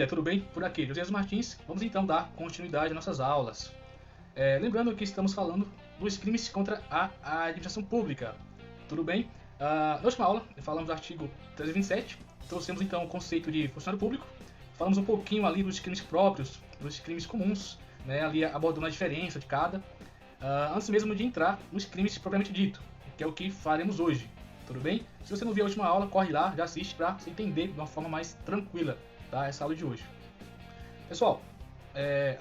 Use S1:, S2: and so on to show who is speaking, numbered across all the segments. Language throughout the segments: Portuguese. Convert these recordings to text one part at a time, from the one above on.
S1: família, tudo bem? Por aqui, José Martins. Vamos então dar continuidade às nossas aulas. Lembrando que estamos falando dos crimes contra a administração pública, tudo bem? Na última aula, falamos do artigo 327, trouxemos então o conceito de funcionário público, falamos um pouquinho ali dos crimes próprios, dos crimes comuns, né, ali abordando a diferença de cada, antes mesmo de entrar nos crimes propriamente dito, que é o que faremos hoje, tudo bem? Se você não viu a última aula, corre lá, já assiste para você entender de uma forma mais tranquila, tá, essa aula de hoje. Pessoal,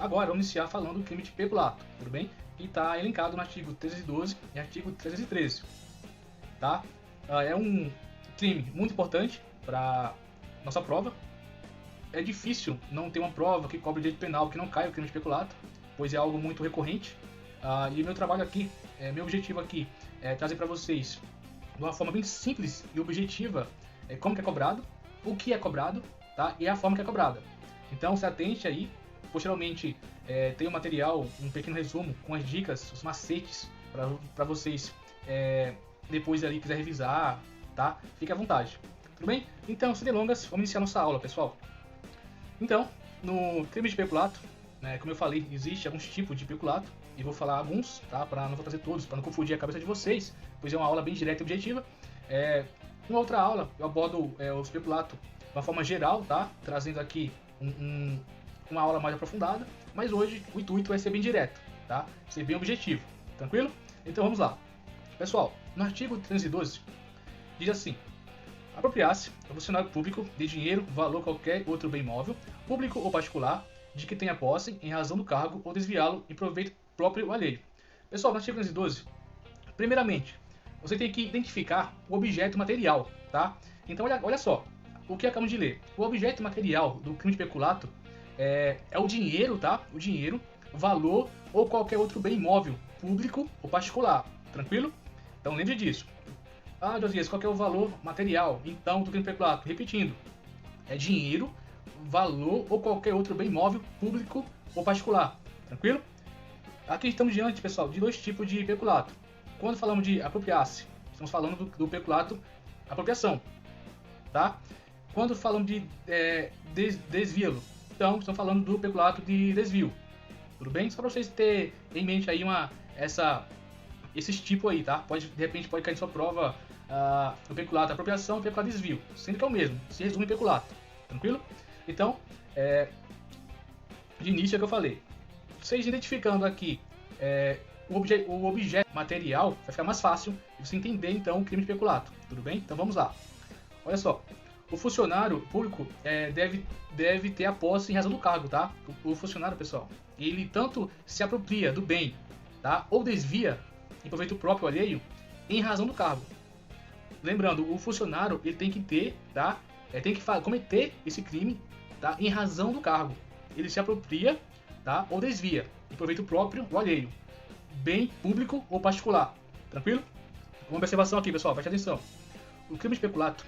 S1: agora vamos iniciar falando do crime de peculato, tudo bem? Que está elencado no artigo 312 e artigo 313, tá? É um crime muito importante para nossa prova. É difícil não ter uma prova que cobre o direito penal que não caia o crime de peculato, pois é algo muito recorrente. E meu trabalho aqui, meu objetivo aqui é trazer para vocês de uma forma bem simples e objetiva como que é cobrado, o que é cobrado, tá? E a forma que é cobrada. Então se atente aí. Posteriormente tem um material, um pequeno resumo com as dicas, os macetes para vocês depois ali quiser revisar, tá? Fique à vontade, tudo bem? Então, sem delongas, vamos iniciar nossa aula, pessoal. Então, no crime de peculato, né, como eu falei, existe alguns tipos de peculato e vou falar alguns, tá? Não vou trazer todos, para não confundir a cabeça de vocês, pois é uma aula bem direta e objetiva. Uma outra aula eu abordo os peculato de uma forma geral, tá? Trazendo aqui uma aula mais aprofundada, mas hoje o intuito é ser bem direto, tá? Ser bem objetivo, tranquilo? Então vamos lá. Pessoal, no artigo 312 diz assim: apropriar-se ao funcionário público de dinheiro, valor ou qualquer outro bem móvel, público ou particular, de que tenha posse em razão do cargo ou desviá-lo em proveito próprio ou alheio. Pessoal, no artigo 312, primeiramente, você tem que identificar o objeto material, tá? Então olha só, o que acabamos de ler. O objeto material do crime de peculato é o dinheiro, tá? O dinheiro, valor ou qualquer outro bem imóvel, público ou particular, tranquilo? Então lembre disso. Josias, qual que é o valor material, então, do crime de peculato? Repetindo, é dinheiro, valor ou qualquer outro bem imóvel, público ou particular, tranquilo? Aqui estamos diante, pessoal, de dois tipos de peculato. Quando falamos de apropriar-se, estamos falando do peculato apropriação, tá? Quando falamos de desvio, então estamos falando do peculato de desvio, tudo bem? Só para vocês terem em mente aí esses tipos aí, tá? De repente pode cair em sua prova o peculato apropriação e o peculato desvio, sendo que é o mesmo, se resume em peculato, tranquilo? Então, de início é o que eu falei. Vocês identificando aqui o objeto material, vai ficar mais fácil de você entender então o crime de peculato, tudo bem? Então vamos lá. Olha só, o funcionário público deve ter a posse em razão do cargo, tá? O funcionário, pessoal, ele tanto se apropria do bem, tá? Ou desvia em proveito próprio ou alheio em razão do cargo. Lembrando, o funcionário ele tem que ter, tá? Tem que cometer esse crime, tá? Em razão do cargo. Ele se apropria, tá? Ou desvia em proveito próprio ou alheio, bem público ou particular, tranquilo? Uma observação aqui, pessoal, preste atenção. O crime de peculato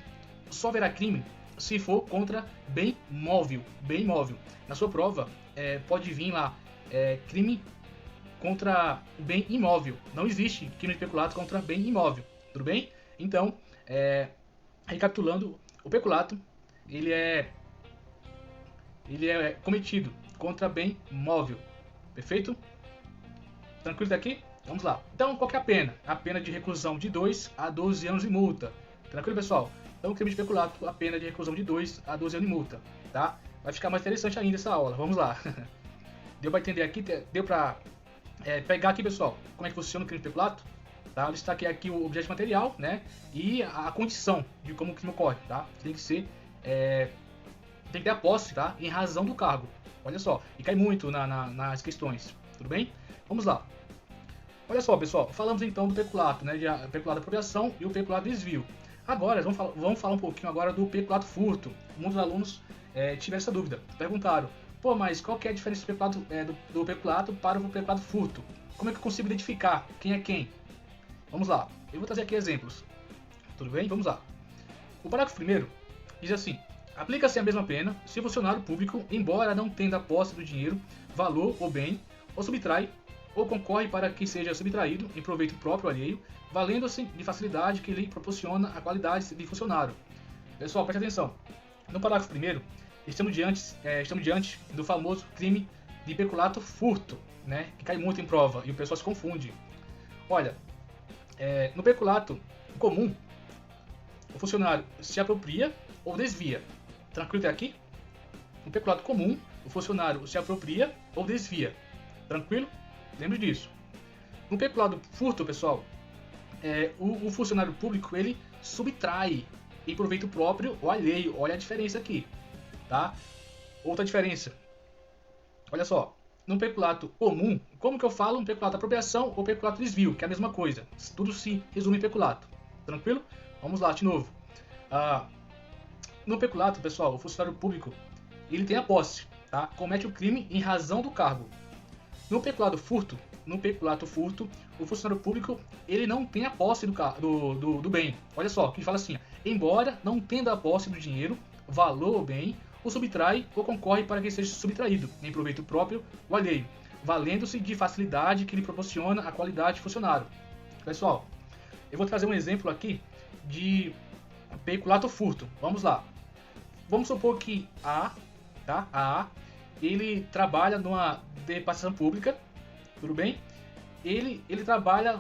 S1: só haverá crime se for contra bem móvel, bem imóvel. Na sua prova pode vir lá crime contra bem imóvel. Não existe crime de peculato contra bem imóvel, tudo bem? Então, recapitulando, o peculato ele é cometido contra bem móvel, perfeito? Tranquilo daqui? Vamos lá. Então, qual que é a pena? A pena de reclusão de 2 a 12 anos de multa. Tranquilo, pessoal? Então, crime de peculato, a pena de reclusão de 2 a 12 anos de multa, tá? Vai ficar mais interessante ainda essa aula. Vamos lá. Deu para entender aqui? Deu para pegar aqui, pessoal, como é que funciona o crime de peculato? Tá? Eu destaquei aqui o objeto material, né? E a condição de como o crime ocorre, tá? Tem que ser... tem que ter a posse, tá? Em razão do cargo. Olha só. E cai muito nas questões. Tudo bem? Vamos lá. Olha só, pessoal. Falamos então do peculato, né? De peculato de apropriação e o peculato de desvio. Agora, vamos falar um pouquinho agora do peculato furto. Muitos alunos tiveram essa dúvida. Perguntaram, pô, mas qual que é a diferença do peculato, do peculato para o peculato furto? Como é que eu consigo identificar quem é quem? Vamos lá. Eu vou trazer aqui exemplos. Tudo bem? Vamos lá. O parágrafo 1º diz assim: aplica-se a mesma pena se o funcionário público, embora não tenha posse do dinheiro, valor ou bem, ou subtrai ou concorre para que seja subtraído em proveito próprio ou alheio, valendo-se de facilidade que lhe proporciona a qualidade de funcionário. Pessoal, preste atenção. No parágrafo 1º, estamos diante do famoso crime de peculato furto, né? Que cai muito em prova e o pessoal se confunde. Olha, no peculato comum, o funcionário se apropria ou desvia. Tranquilo até aqui? No peculato comum, o funcionário se apropria ou desvia. Tranquilo? Lembre disso. No peculato furto, pessoal, o funcionário público ele subtrai em proveito próprio ou alheio. Olha a diferença aqui, tá? Outra diferença. Olha só. No peculato comum, como que eu falo? Um peculato apropriação ou peculato desvio, que é a mesma coisa. Tudo se resume em peculato. Tranquilo? Vamos lá de novo. No peculato, pessoal, o funcionário público ele tem a posse, tá? Comete o crime em razão do cargo. No peculato furto, o funcionário público ele não tem a posse do bem. Olha só, que fala assim: embora não tendo a posse do dinheiro, valor ou bem, o subtrai ou concorre para que seja subtraído, em proveito próprio ou alheio, valendo-se de facilidade que lhe proporciona a qualidade de funcionário. Pessoal, eu vou trazer um exemplo aqui de peculato furto. Vamos lá. Vamos supor que A, ele trabalha numa departação pública, tudo bem? Ele trabalha,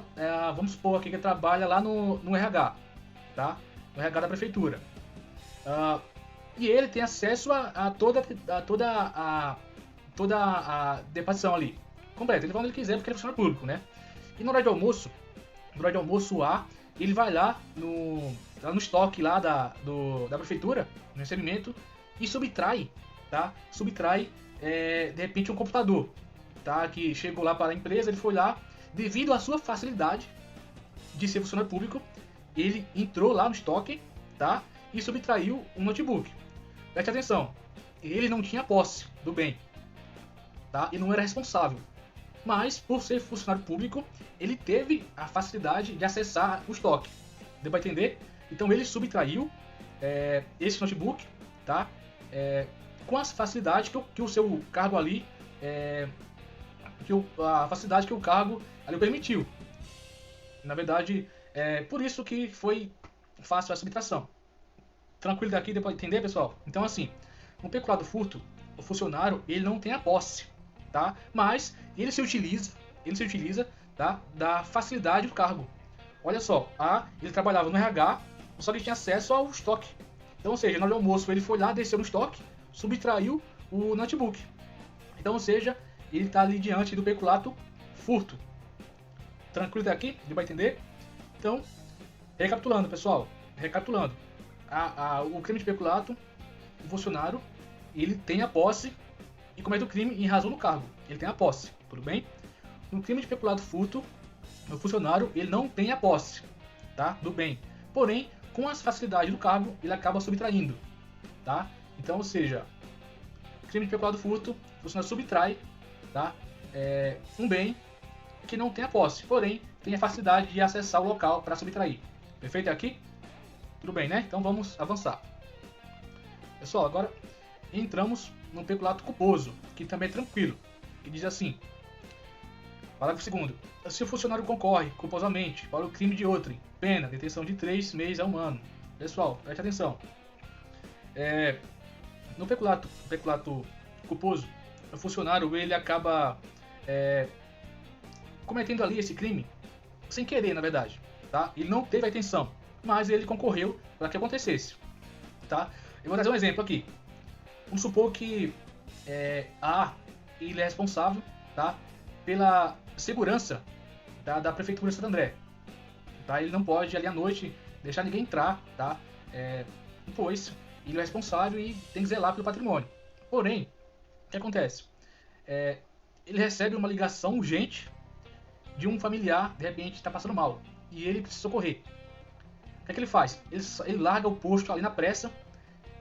S1: vamos supor aqui que ele trabalha lá no RH, tá? No RH da prefeitura. E ele tem acesso a toda a departação ali, completa. Ele vai onde ele quiser porque ele é funcionário público, né? E no horário de almoço ele vai lá no estoque lá da prefeitura, no recebimento, e subtrai, tá? De repente um computador, tá? Que chegou lá para a empresa, ele foi lá, devido à sua facilidade de ser funcionário público, ele entrou lá no estoque, tá? E subtraiu um notebook. Preste atenção, ele não tinha posse do bem, tá? E não era responsável. Mas, por ser funcionário público, ele teve a facilidade de acessar o estoque. Deu para entender? Então ele subtraiu esse notebook, tá? Com a facilidade que o seu cargo ali, a facilidade que o cargo ali permitiu. Na verdade, por isso que foi fácil a subtração. Tranquilo daqui, deu para entender, pessoal? Então, assim, no peculato furto, o funcionário ele não tem a posse, tá? Mas ele se utiliza, tá? Da facilidade do cargo. Olha só, ele trabalhava no RH, só que tinha acesso ao estoque. Então, ou seja, na hora do almoço ele foi lá, desceu no estoque, subtraiu o notebook. Então, ou seja, ele está ali diante do peculato furto. Tranquilo até aqui? Deu para entender? Então, recapitulando, pessoal. O crime de peculato, o funcionário, ele tem a posse e comete o crime em razão do cargo. Ele tem a posse, tudo bem? No crime de peculato furto, o funcionário, ele não tem a posse, tá? Do bem. Porém, com as facilidades do cargo, ele acaba subtraindo, tá? Então, ou seja, crime de peculato furto, o funcionário subtrai, tá? Um bem que não tem a posse, porém, tem a facilidade de acessar o local para subtrair. Perfeito aqui? Tudo bem, né? Então vamos avançar. Pessoal, agora entramos no peculato culposo, que também é tranquilo, que diz assim: parágrafo 2º. Se o funcionário concorre culposamente para o crime de outrem, pena, detenção de 3 meses a 1 ano. Pessoal, preste atenção. No peculato culposo, o funcionário ele acaba cometendo ali esse crime sem querer, na verdade, tá? Ele não teve a intenção, mas ele concorreu para que acontecesse, tá? Eu vou trazer um exemplo aqui. Vamos supor que ele é responsável, tá, pela segurança da prefeitura de Santo André, tá? Ele não pode ali à noite deixar ninguém entrar, tá? Pois ele é responsável e tem que zelar pelo patrimônio. Porém, o que acontece? Ele recebe uma ligação urgente de um familiar, de repente está passando mal e ele precisa socorrer. O que é que ele faz? Ele larga o posto ali na pressa,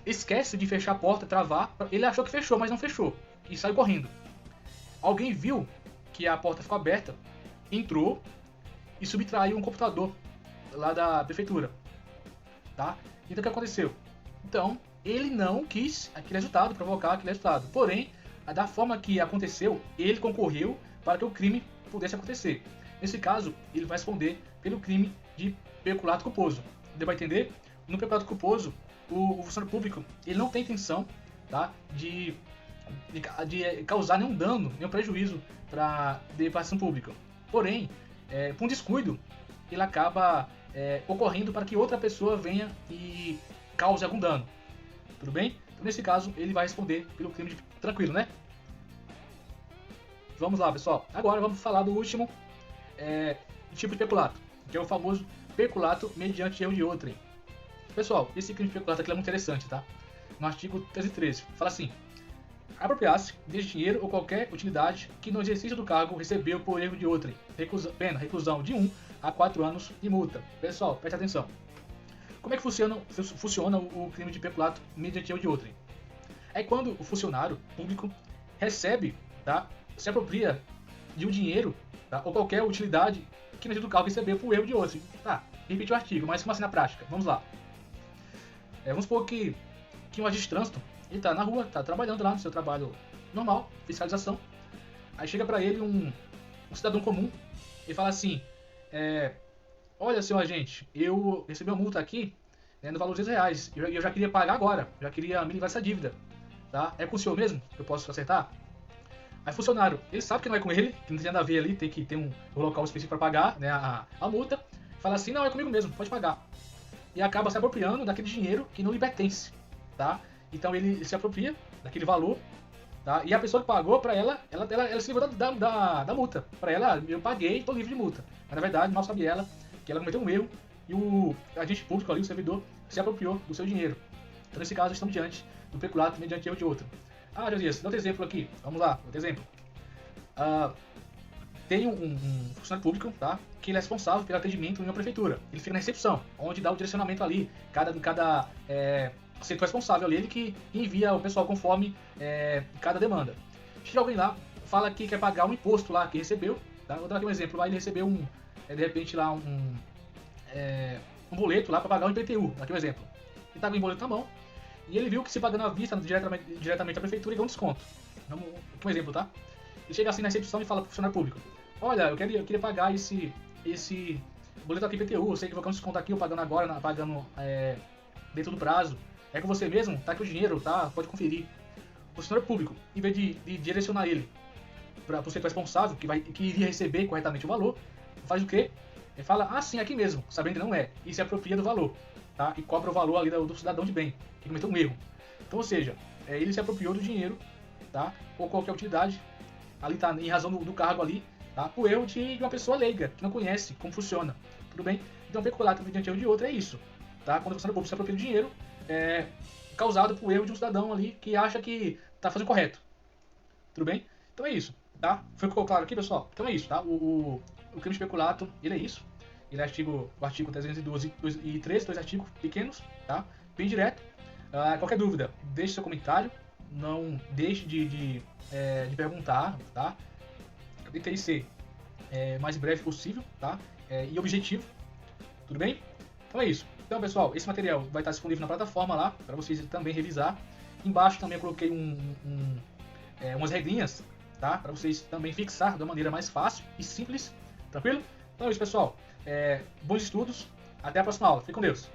S1: esquece de fechar a porta, travar. Ele achou que fechou, mas não fechou e saiu correndo. Alguém viu que a porta ficou aberta, entrou e subtraiu um computador lá da prefeitura, tá? Então o que aconteceu? Então ele não quis provocar aquele resultado. Porém, da forma que aconteceu, ele concorreu para que o crime pudesse acontecer. Nesse caso, ele vai responder pelo crime de peculato culposo. Deu para entender? No peculato culposo, o funcionário público ele não tem intenção, tá? De causar nenhum dano, nenhum prejuízo para a participação pública. Porém, por um descuido, ele acaba ocorrendo para que outra pessoa venha e cause algum dano. Tudo bem? Então, nesse caso, ele vai responder pelo crime de... Tranquilo, né? Vamos lá, pessoal. Agora vamos falar do último tipo de peculato, que é o famoso peculato mediante erro de outrem. Pessoal, esse crime de peculato aqui é muito interessante, tá? No artigo 313, fala assim: apropriar-se de dinheiro ou qualquer utilidade que no exercício do cargo recebeu por erro de outrem. Pena, reclusão de 1 a 4 anos e multa. Pessoal, preste atenção. Como é que funciona o crime de peculato mediante erro de outrem? É quando o funcionário público recebe, tá, se apropria de um dinheiro, tá, ou qualquer utilidade que no exercício do cargo recebeu por erro de outrem. Tá, repete o artigo, mas como assim na prática? Vamos lá. Vamos supor que um agente de trânsito, ele tá na rua, tá trabalhando lá no seu trabalho normal, fiscalização. Aí chega pra ele um cidadão comum e fala assim: olha, senhor agente, eu recebi uma multa aqui, no valor de R$200. Eu já queria pagar agora, já queria me livrar dessa dívida. Tá? É com o senhor mesmo que eu posso acertar? Aí funcionário, ele sabe que não é com ele, que não tem nada a ver ali, tem que ter um local específico para pagar, né, a multa. Fala assim: não, é comigo mesmo, pode pagar. E acaba se apropriando daquele dinheiro que não lhe pertence, tá? Então ele se apropria daquele valor, tá? E a pessoa que pagou, para ela se livrou da multa. Para ela, eu paguei, estou livre de multa. Mas na verdade, mal sabe ela que ela cometeu um erro e o agente público ali, o servidor, se apropriou do seu dinheiro. Então nesse caso, estamos diante do peculato mediante erro de outro. Ah, Josias, dá outro exemplo aqui. Vamos lá, outro exemplo. Tem um funcionário público, tá, que ele é responsável pelo atendimento em uma prefeitura. Ele fica na recepção, onde dá o direcionamento ali. Cada setor responsável ali, ele que envia o pessoal conforme cada demanda. Chega alguém lá, fala que quer pagar um imposto lá que recebeu. Tá? Vou dar aqui um exemplo. Lá ele recebeu de repente lá um boleto lá para pagar um IPTU. Aqui um exemplo. Ele estava com o boleto na mão e ele viu que se pagando à vista diretamente à prefeitura, ele ganha um desconto. Vamos, aqui um exemplo, tá? Ele chega assim na recepção e fala para o funcionário público: olha, eu queria pagar esse boleto aqui IPTU, eu sei que vou ganhar um desconto aqui, eu pagando agora, pagando dentro do prazo. É com você mesmo? Tá aqui o dinheiro, tá? Pode conferir. O funcionário público, em vez de direcionar ele para o setor responsável, que iria receber corretamente o valor, faz o quê? Ele fala: ah, sim, aqui mesmo, sabendo que não é, e se apropria do valor, tá? E cobra o valor ali do cidadão de bem, que cometeu um erro. Então, ou seja, ele se apropriou do dinheiro, tá? Ou qualquer utilidade, ali tá em razão do cargo ali, tá? Por erro de uma pessoa leiga, que não conhece como funciona, tudo bem? Então, peculato mediante erro de outro é isso, tá? Quando o funcionário público se apropria do dinheiro, causado por erro de um cidadão ali que acha que tá fazendo correto, tudo bem? Então é isso, tá? Ficou claro aqui, pessoal? Então é isso, tá? O crime de peculato, ele é isso. Ele é o artigo 312 e 13, dois artigos pequenos, tá? Bem direto. Qualquer dúvida, deixe seu comentário. Não deixe de perguntar, tá? Eu tentei ser mais breve possível, tá? E objetivo, tudo bem? Então é isso. Então, pessoal, esse material vai estar disponível na plataforma lá, para vocês também revisar. Embaixo também eu coloquei umas regrinhas, tá? Para vocês também fixar de uma maneira mais fácil e simples, tranquilo? Então é isso, pessoal. Bons estudos. Até a próxima aula. Fique com Deus.